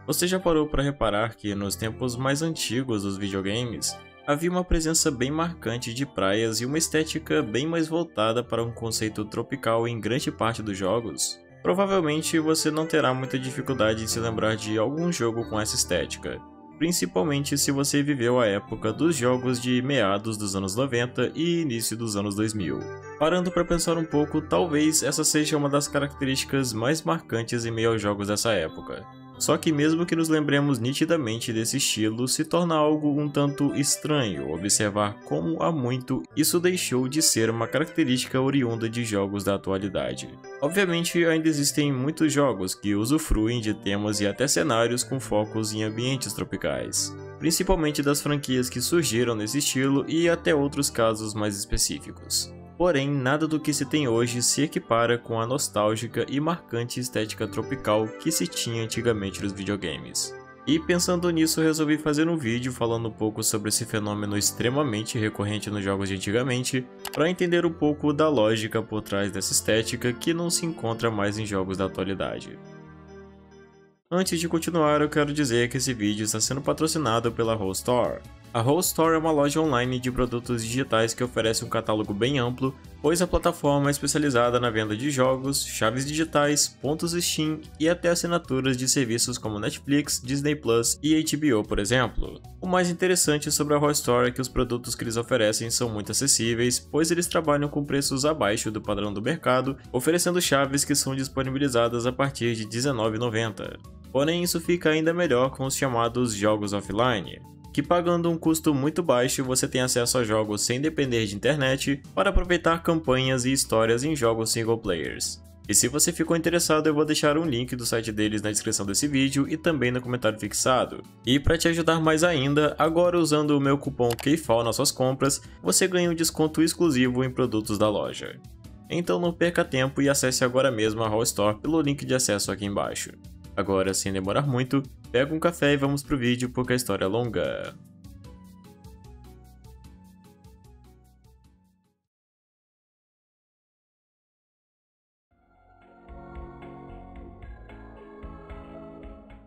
Você já parou para reparar que nos tempos mais antigos dos videogames, havia uma presença bem marcante de praias e uma estética bem mais voltada para um conceito tropical em grande parte dos jogos? Provavelmente você não terá muita dificuldade em se lembrar de algum jogo com essa estética, principalmente se você viveu a época dos jogos de meados dos anos 90 e início dos anos 2000. Parando para pensar um pouco, talvez essa seja uma das características mais marcantes em meio aos jogos dessa época. Só que mesmo que nos lembremos nitidamente desse estilo, se torna algo um tanto estranho observar como há muito isso deixou de ser uma característica oriunda de jogos da atualidade. Obviamente ainda existem muitos jogos que usufruem de temas e até cenários com focos em ambientes tropicais, principalmente das franquias que surgiram nesse estilo e até outros casos mais específicos. Porém, nada do que se tem hoje se equipara com a nostálgica e marcante estética tropical que se tinha antigamente nos videogames. E pensando nisso, resolvi fazer um vídeo falando um pouco sobre esse fenômeno extremamente recorrente nos jogos de antigamente, para entender um pouco da lógica por trás dessa estética que não se encontra mais em jogos da atualidade. Antes de continuar, eu quero dizer que esse vídeo está sendo patrocinado pela Rollstore. A Rollstore é uma loja online de produtos digitais que oferece um catálogo bem amplo, pois a plataforma é especializada na venda de jogos, chaves digitais, pontos Steam e até assinaturas de serviços como Netflix, Disney Plus e HBO, por exemplo. O mais interessante sobre a Rollstore é que os produtos que eles oferecem são muito acessíveis, pois eles trabalham com preços abaixo do padrão do mercado, oferecendo chaves que são disponibilizadas a partir de R$19,90. Porém, isso fica ainda melhor com os chamados jogos offline, que pagando um custo muito baixo você tem acesso a jogos sem depender de internet para aproveitar campanhas e histórias em jogos single players. E se você ficou interessado, eu vou deixar um link do site deles na descrição desse vídeo e também no comentário fixado. E para te ajudar mais ainda, agora usando o meu cupom KFAL nas suas compras, você ganha um desconto exclusivo em produtos da loja. Então não perca tempo e acesse agora mesmo a Rollstore pelo link de acesso aqui embaixo. Agora, sem demorar muito, pega um café e vamos pro vídeo porque a história é longa.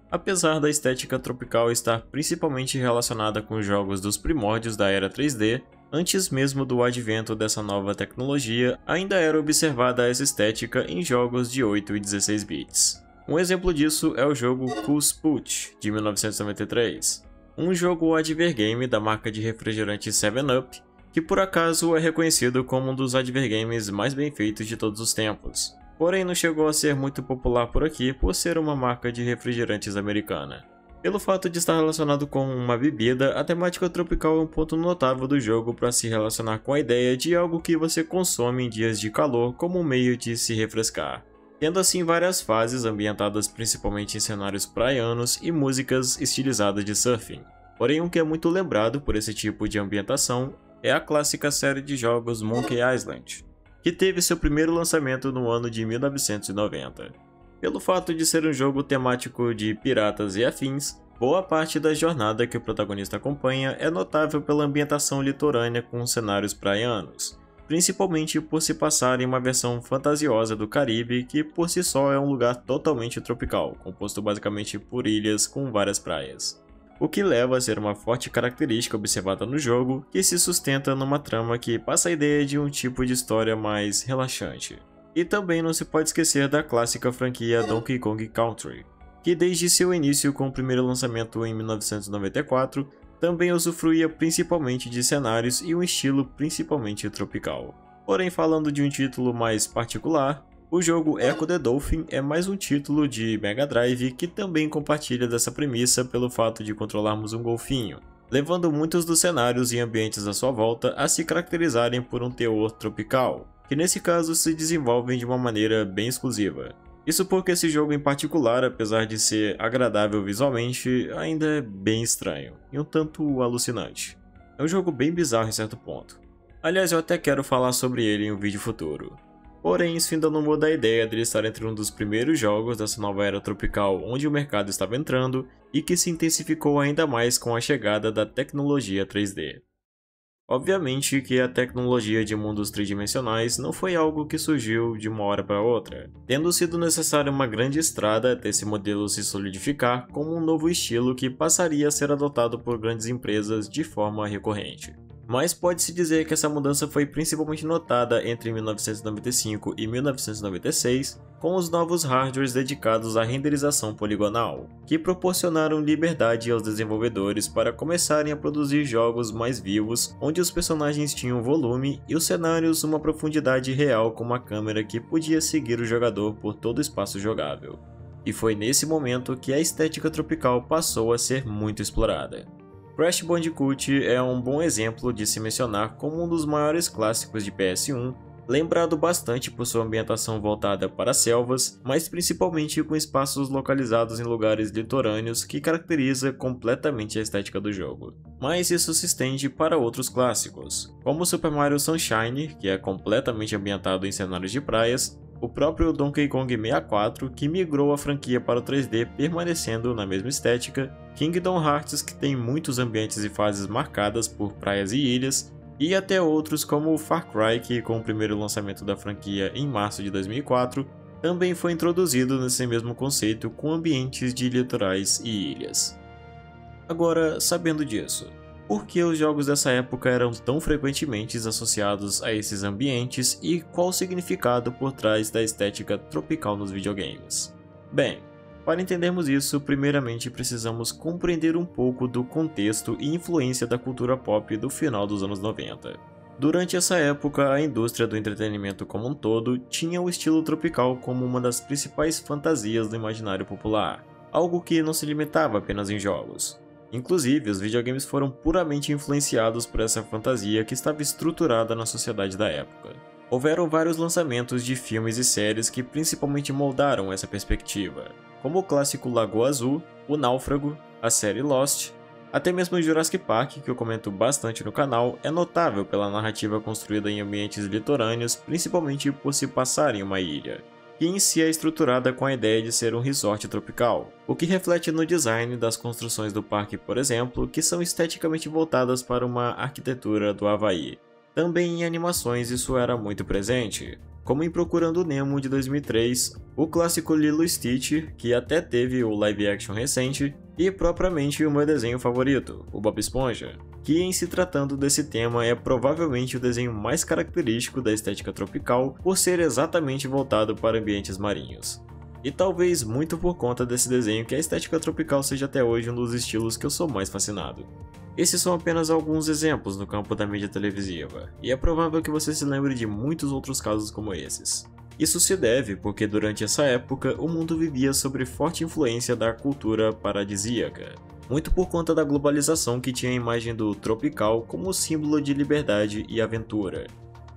Apesar da estética tropical estar principalmente relacionada com jogos dos primórdios da era 3D, antes mesmo do advento dessa nova tecnologia, ainda era observada essa estética em jogos de 8 e 16 bits. Um exemplo disso é o jogo Cool Spot, de 1993, um jogo advergame da marca de refrigerante 7-Up, que por acaso é reconhecido como um dos advergames mais bem feitos de todos os tempos, porém não chegou a ser muito popular por aqui por ser uma marca de refrigerantes americana. Pelo fato de estar relacionado com uma bebida, a temática tropical é um ponto notável do jogo para se relacionar com a ideia de algo que você consome em dias de calor como um meio de se refrescar, tendo assim várias fases ambientadas principalmente em cenários praianos e músicas estilizadas de surfing. Porém, o que é muito lembrado por esse tipo de ambientação é a clássica série de jogos Monkey Island, que teve seu primeiro lançamento no ano de 1990. Pelo fato de ser um jogo temático de piratas e afins, boa parte da jornada que o protagonista acompanha é notável pela ambientação litorânea com cenários praianos, principalmente por se passar em uma versão fantasiosa do Caribe que por si só é um lugar totalmente tropical, composto basicamente por ilhas com várias praias. O que leva a ser uma forte característica observada no jogo, que se sustenta numa trama que passa a ideia de um tipo de história mais relaxante. E também não se pode esquecer da clássica franquia Donkey Kong Country, que desde seu início com o primeiro lançamento em 1994, também usufruía principalmente de cenários e um estilo principalmente tropical. Porém, falando de um título mais particular, o jogo Echo the Dolphin é mais um título de Mega Drive que também compartilha dessa premissa pelo fato de controlarmos um golfinho, levando muitos dos cenários e ambientes à sua volta a se caracterizarem por um teor tropical, que nesse caso se desenvolvem de uma maneira bem exclusiva. Isso porque esse jogo em particular, apesar de ser agradável visualmente, ainda é bem estranho e um tanto alucinante. É um jogo bem bizarro em certo ponto. Aliás, eu até quero falar sobre ele em um vídeo futuro. Porém, isso ainda não muda a ideia dele estar entre um dos primeiros jogos dessa nova era tropical onde o mercado estava entrando e que se intensificou ainda mais com a chegada da tecnologia 3D. Obviamente que a tecnologia de mundos tridimensionais não foi algo que surgiu de uma hora para outra, tendo sido necessária uma grande estrada até esse modelo se solidificar como um novo estilo que passaria a ser adotado por grandes empresas de forma recorrente. Mas pode-se dizer que essa mudança foi principalmente notada entre 1995 e 1996, com os novos hardwares dedicados à renderização poligonal, que proporcionaram liberdade aos desenvolvedores para começarem a produzir jogos mais vivos, onde os personagens tinham volume e os cenários uma profundidade real com uma câmera que podia seguir o jogador por todo o espaço jogável. E foi nesse momento que a estética tropical passou a ser muito explorada. Crash Bandicoot é um bom exemplo de se mencionar como um dos maiores clássicos de PS1, lembrado bastante por sua ambientação voltada para selvas, mas principalmente com espaços localizados em lugares litorâneos que caracteriza completamente a estética do jogo. Mas isso se estende para outros clássicos, como Super Mario Sunshine, que é completamente ambientado em cenários de praias, o próprio Donkey Kong 64, que migrou a franquia para o 3D permanecendo na mesma estética, Kingdom Hearts, que tem muitos ambientes e fases marcadas por praias e ilhas, e até outros como o Far Cry, que com o primeiro lançamento da franquia em março de 2004, também foi introduzido nesse mesmo conceito com ambientes de litorais e ilhas. Agora, sabendo disso, por que os jogos dessa época eram tão frequentemente associados a esses ambientes e qual o significado por trás da estética tropical nos videogames? Bem, para entendermos isso, primeiramente precisamos compreender um pouco do contexto e influência da cultura pop do final dos anos 90. Durante essa época, a indústria do entretenimento como um todo tinha o estilo tropical como uma das principais fantasias do imaginário popular, algo que não se limitava apenas em jogos. Inclusive, os videogames foram puramente influenciados por essa fantasia que estava estruturada na sociedade da época. Houveram vários lançamentos de filmes e séries que principalmente moldaram essa perspectiva, como o clássico Lagoa Azul, O Náufrago, a série Lost, até mesmo Jurassic Park, que eu comento bastante no canal, é notável pela narrativa construída em ambientes litorâneos, principalmente por se passar em uma ilha, que em si é estruturada com a ideia de ser um resort tropical, o que reflete no design das construções do parque, por exemplo, que são esteticamente voltadas para uma arquitetura do Havaí. Também em animações isso era muito presente, como em Procurando Nemo de 2003, o clássico Lilo e Stitch, que até teve o live action recente, e propriamente o meu desenho favorito, o Bob Esponja, que em se tratando desse tema é provavelmente o desenho mais característico da estética tropical por ser exatamente voltado para ambientes marinhos. E talvez muito por conta desse desenho que a estética tropical seja até hoje um dos estilos que eu sou mais fascinado. Esses são apenas alguns exemplos no campo da mídia televisiva, e é provável que você se lembre de muitos outros casos como esses. Isso se deve porque durante essa época o mundo vivia sob forte influência da cultura paradisíaca, muito por conta da globalização que tinha a imagem do tropical como símbolo de liberdade e aventura.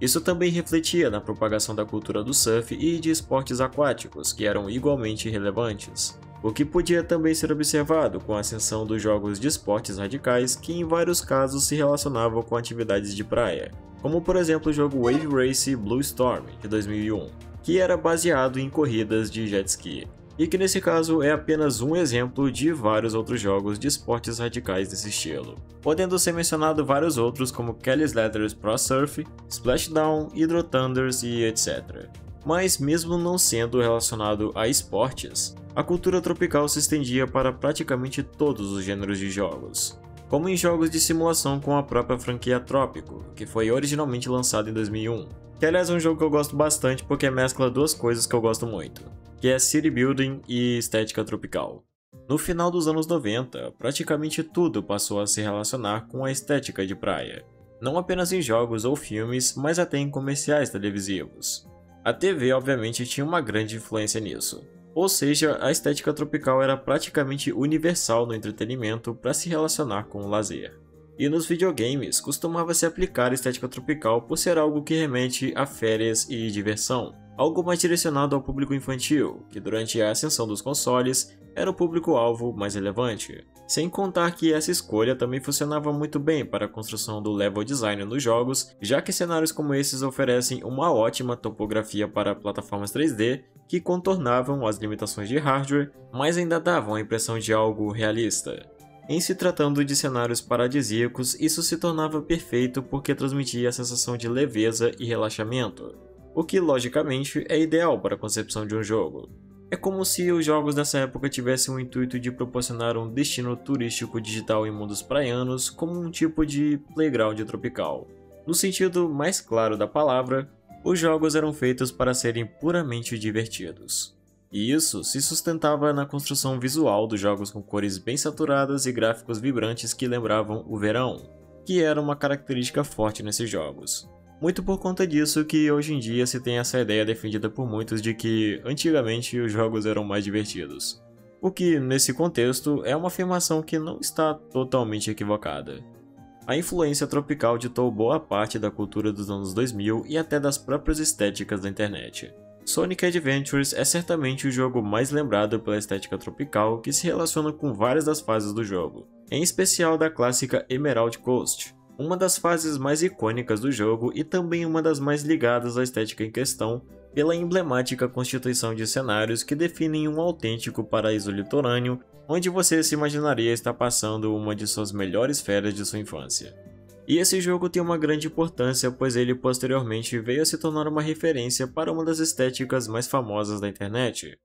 Isso também refletia na propagação da cultura do surf e de esportes aquáticos, que eram igualmente relevantes, o que podia também ser observado com a ascensão dos jogos de esportes radicais que em vários casos se relacionavam com atividades de praia, como por exemplo o jogo Wave Race Blue Storm de 2001, que era baseado em corridas de jet ski, e que nesse caso é apenas um exemplo de vários outros jogos de esportes radicais desse estilo, podendo ser mencionado vários outros como Kelly Slater's Pro Surf, Splashdown, Hydro Thunders e etc. Mas mesmo não sendo relacionado a esportes, a cultura tropical se estendia para praticamente todos os gêneros de jogos, como em jogos de simulação com a própria franquia Trópico, que foi originalmente lançado em 2001, que aliás é um jogo que eu gosto bastante porque mescla duas coisas que eu gosto muito, que é city building e estética tropical. No final dos anos 90, praticamente tudo passou a se relacionar com a estética de praia, não apenas em jogos ou filmes, mas até em comerciais televisivos. A TV obviamente tinha uma grande influência nisso. Ou seja, a estética tropical era praticamente universal no entretenimento para se relacionar com o lazer. E nos videogames, costumava se aplicar a estética tropical por ser algo que remete a férias e diversão, algo mais direcionado ao público infantil, que durante a ascensão dos consoles era o público-alvo mais relevante. Sem contar que essa escolha também funcionava muito bem para a construção do level design nos jogos, já que cenários como esses oferecem uma ótima topografia para plataformas 3D que contornavam as limitações de hardware, mas ainda davam a impressão de algo realista. Em se tratando de cenários paradisíacos, isso se tornava perfeito porque transmitia a sensação de leveza e relaxamento, o que logicamente é ideal para a concepção de um jogo. É como se os jogos dessa época tivessem o intuito de proporcionar um destino turístico digital em mundos praianos como um tipo de playground tropical. No sentido mais claro da palavra, os jogos eram feitos para serem puramente divertidos. E isso se sustentava na construção visual dos jogos com cores bem saturadas e gráficos vibrantes que lembravam o verão, que era uma característica forte nesses jogos. Muito por conta disso que hoje em dia se tem essa ideia defendida por muitos de que antigamente os jogos eram mais divertidos. O que, nesse contexto, é uma afirmação que não está totalmente equivocada. A influência tropical ditou boa parte da cultura dos anos 2000 e até das próprias estéticas da internet. Sonic Adventures é certamente o jogo mais lembrado pela estética tropical que se relaciona com várias das fases do jogo, em especial da clássica Emerald Coast, uma das fases mais icônicas do jogo e também uma das mais ligadas à estética em questão pela emblemática constituição de cenários que definem um autêntico paraíso litorâneo onde você se imaginaria estar passando uma de suas melhores férias de sua infância. E esse jogo tem uma grande importância, pois ele posteriormente veio a se tornar uma referência para uma das estéticas mais famosas da internet,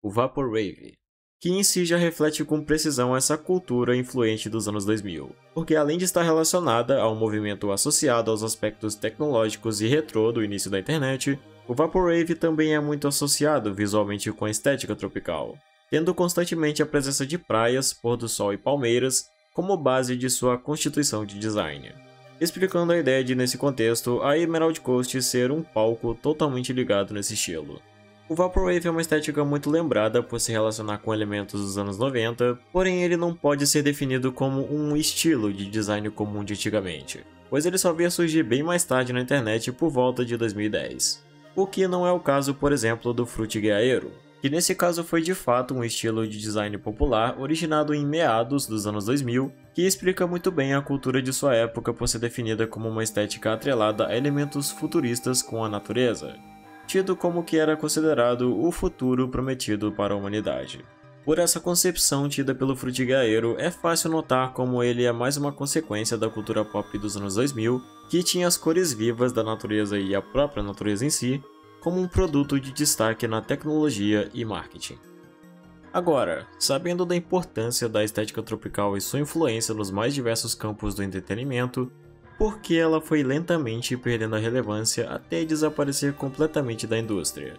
o Vaporwave, que em si já reflete com precisão essa cultura influente dos anos 2000, porque além de estar relacionada ao movimento associado aos aspectos tecnológicos e retrô do início da internet, o Vaporwave também é muito associado visualmente com a estética tropical, tendo constantemente a presença de praias, pôr do sol e palmeiras como base de sua constituição de design. Explicando a ideia de, nesse contexto, a Emerald Coast ser um palco totalmente ligado nesse estilo. O Vaporwave é uma estética muito lembrada por se relacionar com elementos dos anos 90, porém ele não pode ser definido como um estilo de design comum de antigamente, pois ele só veio surgir bem mais tarde na internet por volta de 2010. O que não é o caso, por exemplo, do Fruitige Aero, que nesse caso foi de fato um estilo de design popular originado em meados dos anos 2000, que explica muito bem a cultura de sua época por ser definida como uma estética atrelada a elementos futuristas com a natureza, tido como que era considerado o futuro prometido para a humanidade. Por essa concepção tida pelo Fruitige Aero, é fácil notar como ele é mais uma consequência da cultura pop dos anos 2000, que tinha as cores vivas da natureza e a própria natureza em si, como um produto de destaque na tecnologia e marketing. Agora, sabendo da importância da estética tropical e sua influência nos mais diversos campos do entretenimento, por que ela foi lentamente perdendo a relevância até desaparecer completamente da indústria?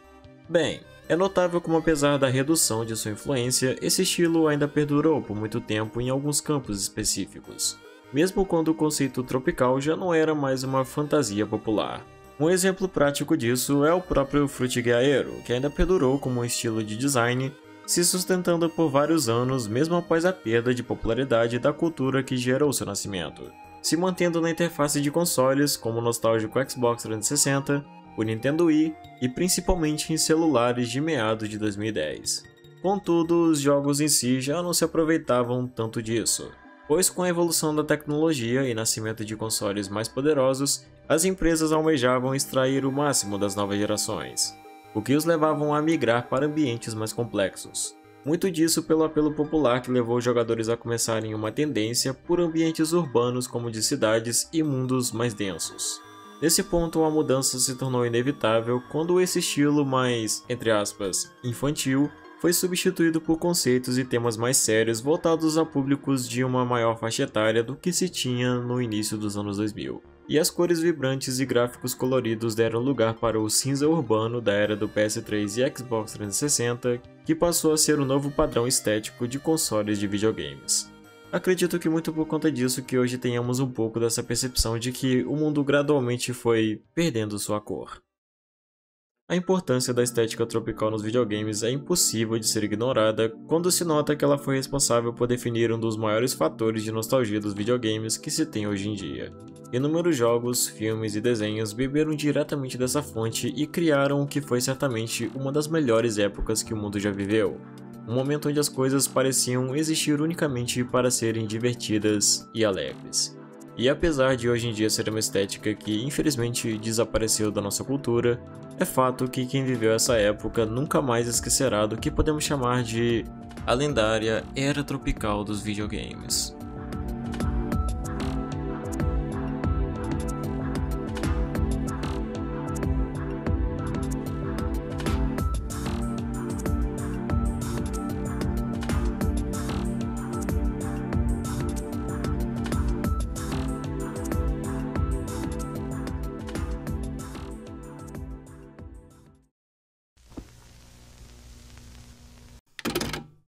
Bem, é notável como apesar da redução de sua influência, esse estilo ainda perdurou por muito tempo em alguns campos específicos, mesmo quando o conceito tropical já não era mais uma fantasia popular. Um exemplo prático disso é o próprio Fruitige Aero, que ainda perdurou como um estilo de design, se sustentando por vários anos mesmo após a perda de popularidade da cultura que gerou seu nascimento, se mantendo na interface de consoles como o nostálgico Xbox 360, o Nintendo Wii e principalmente em celulares de meados de 2010. Contudo, os jogos em si já não se aproveitavam tanto disso, pois com a evolução da tecnologia e nascimento de consoles mais poderosos, as empresas almejavam extrair o máximo das novas gerações, o que os levavam a migrar para ambientes mais complexos. Muito disso pelo apelo popular que levou os jogadores a começarem uma tendência por ambientes urbanos como de cidades e mundos mais densos. Nesse ponto, a mudança se tornou inevitável quando esse estilo mais, entre aspas, infantil, foi substituído por conceitos e temas mais sérios voltados a públicos de uma maior faixa etária do que se tinha no início dos anos 2000. E as cores vibrantes e gráficos coloridos deram lugar para o cinza urbano da era do PS3 e Xbox 360, que passou a ser o novo padrão estético de consoles de videogames. Acredito que muito por conta disso que hoje tenhamos um pouco dessa percepção de que o mundo gradualmente foi perdendo sua cor. A importância da estética tropical nos videogames é impossível de ser ignorada quando se nota que ela foi responsável por definir um dos maiores fatores de nostalgia dos videogames que se tem hoje em dia. Inúmeros jogos, filmes e desenhos beberam diretamente dessa fonte e criaram o que foi certamente uma das melhores épocas que o mundo já viveu. Um momento onde as coisas pareciam existir unicamente para serem divertidas e alegres. E apesar de hoje em dia ser uma estética que infelizmente desapareceu da nossa cultura, é fato que quem viveu essa época nunca mais esquecerá do que podemos chamar de a lendária Era Tropical dos videogames.